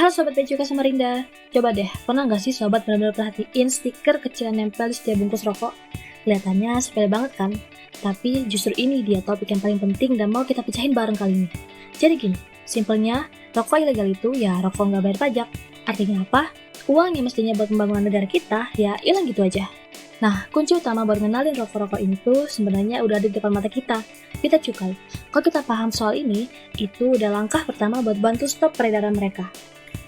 Halo Sobat Bea Cukai Samarinda. Coba deh, pernah nggak sih Sobat benar-benar perhatiin stiker kecil yang nempel di setiap bungkus rokok? Kelihatannya sepele banget kan? Tapi justru ini dia topik yang paling penting dan mau kita pecahin bareng kali ini. Jadi gini, simpelnya, rokok ilegal itu ya rokok nggak bayar pajak. Artinya apa? Uang yang mestinya buat pembangunan negara kita, ya hilang gitu aja. Nah, kunci utama buat ngenalin rokok-rokok ini tuh sebenarnya udah ada di depan mata kita cukai. Kalau kita paham soal ini, itu udah langkah pertama buat bantu stop peredaran mereka.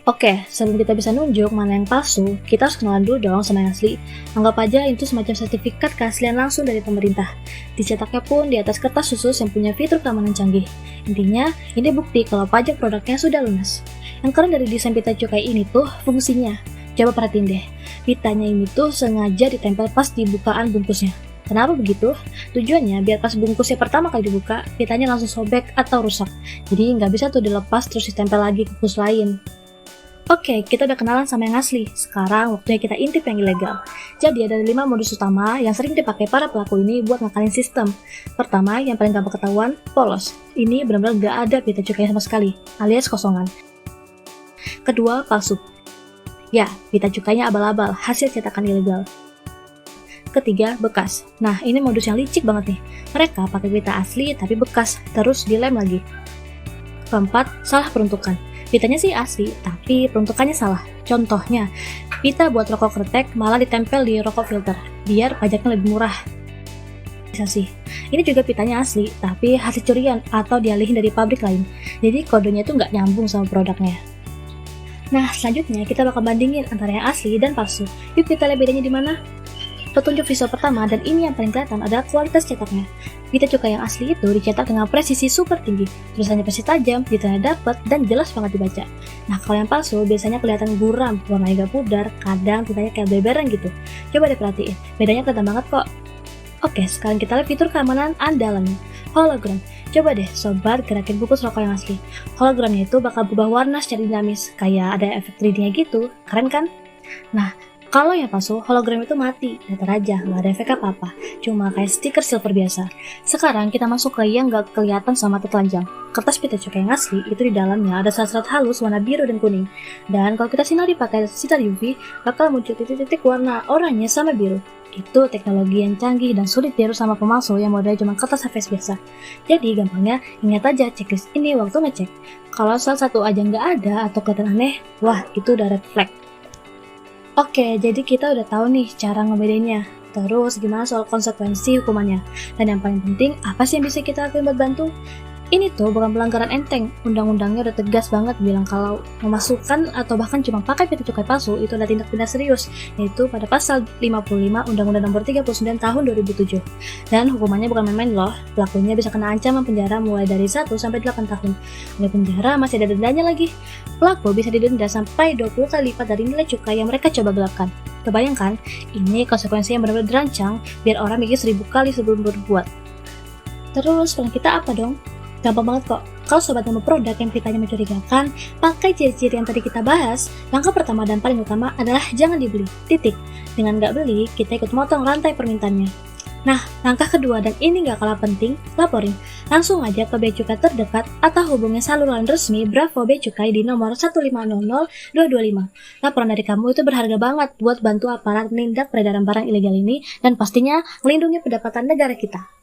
Oke, sebelum kita bisa nunjuk mana yang palsu, kita harus kenalan dulu dong sama yang asli. Anggap aja itu semacam sertifikat keaslian langsung dari pemerintah. Dicetaknya pun di atas kertas khusus yang punya fitur keamanan canggih. Intinya, ini bukti kalau pajak produknya sudah lunas. Yang keren dari desain pita cukai ini tuh fungsinya. Coba perhatiin deh, pitanya ini tuh sengaja ditempel pas di bukaan bungkusnya. Kenapa begitu? Tujuannya biar pas bungkusnya pertama kali dibuka, pitanya langsung sobek atau rusak. Jadi nggak bisa tuh dilepas terus ditempel lagi ke bungkus lain. Oke, kita udah kenalan sama yang asli. Sekarang waktunya kita intip yang ilegal. Jadi ada 5 modus utama yang sering dipakai para pelaku ini buat ngakalin sistem. Pertama, yang paling gampang ketahuan, polos. Ini benar-benar nggak ada pita cukai sama sekali, alias kosongan. Kedua, palsu. Ya, pita cukainya abal-abal, hasil cetakan ilegal. Ketiga, bekas. Nah, ini modus yang licik banget nih. Mereka pakai pita asli tapi bekas, terus dilem lagi. Keempat, salah peruntukan. Pitanya sih asli, tapi peruntukannya salah. Contohnya, pita buat rokok kretek malah ditempel di rokok filter, biar pajaknya lebih murah. Bisa sih. Ini juga pitanya asli, tapi hasil curian atau dialihin dari pabrik lain. Jadi kodenya itu nggak nyambung sama produknya. Nah, selanjutnya kita bakal bandingin antara yang asli dan palsu. Yuk kita lihat bedanya di mana. Petunjuk visual pertama, dan ini yang paling kelihatan, adalah kualitas cetaknya. Pita cukai yang asli itu dicetak dengan presisi super tinggi, tulisannya pasti tajam, detailnya dapet, dan jelas banget dibaca. Nah, kalau yang palsu biasanya kelihatan buram, warnanya agak pudar, kadang tintanya kayak beberan gitu. Coba deh perhatiin, bedanya kelihatan banget kok. Oke, sekarang kita lihat fitur keamanan andalannya, hologram. Coba deh sobat gerakin bungkus rokok yang asli. Hologramnya itu bakal berubah warna secara dinamis, kayak ada efek 3D-nya gitu, keren kan? Nah, kalau yang palsu, hologram itu mati, datar aja, nggak ada efek apa-apa, cuma kayak stiker silver biasa. Sekarang kita masuk ke yang nggak kelihatan sama mata telanjang. Kertas pita cukai yang asli, itu di dalamnya ada serat-serat halus warna biru dan kuning. Dan kalau kita sinari pakai sinar UV, bakal muncul titik-titik warna oranye sama biru. Itu teknologi yang canggih dan sulit tiru sama pemalsu yang modelnya cuma kertas HVS biasa. Jadi gampangnya, ingat aja checklist ini waktu ngecek. Kalau salah satu aja nggak ada atau kelihatan aneh, wah itu udah red flag. Oke, jadi kita udah tahu nih cara ngebedainnya. Terus gimana soal konsekuensi hukumannya? Dan yang paling penting, apa sih yang bisa kita lakuin buat bantu? Ini tuh bukan pelanggaran enteng. Undang-undangnya udah tegas banget bilang kalau memasukkan atau bahkan cuma pakai pita cukai palsu itu adalah tindak pidana serius, yaitu pada pasal 55 Undang-Undang Nomor 39 Tahun 2007. Dan hukumannya bukan main-main loh. Pelakunya bisa kena ancaman penjara mulai dari 1 sampai 8 tahun. Ada penjara masih ada dendanya lagi. Pelaku bisa didenda sampai 20 kali lipat dari nilai cukai yang mereka coba gelapkan. Kebayangkan, ini konsekuensi yang benar-benar dirancang biar orang mikir 1000 kali sebelum berbuat. Terus peran kita apa dong? Gampang banget kok. Kalau sobat nemu produk yang pitanya mencurigakan, pakai ciri-ciri yang tadi kita bahas. Langkah pertama dan paling utama adalah jangan dibeli. Titik. Dengan nggak beli, kita ikut motong rantai permintaannya. Nah, langkah kedua dan ini nggak kalah penting, laporin. Langsung aja ke Bea Cukai terdekat atau hubungi saluran resmi Bravo Bea Cukai di nomor 1500225. Laporan dari kamu itu berharga banget buat bantu aparat menindak peredaran barang ilegal ini dan pastinya melindungi pendapatan negara kita.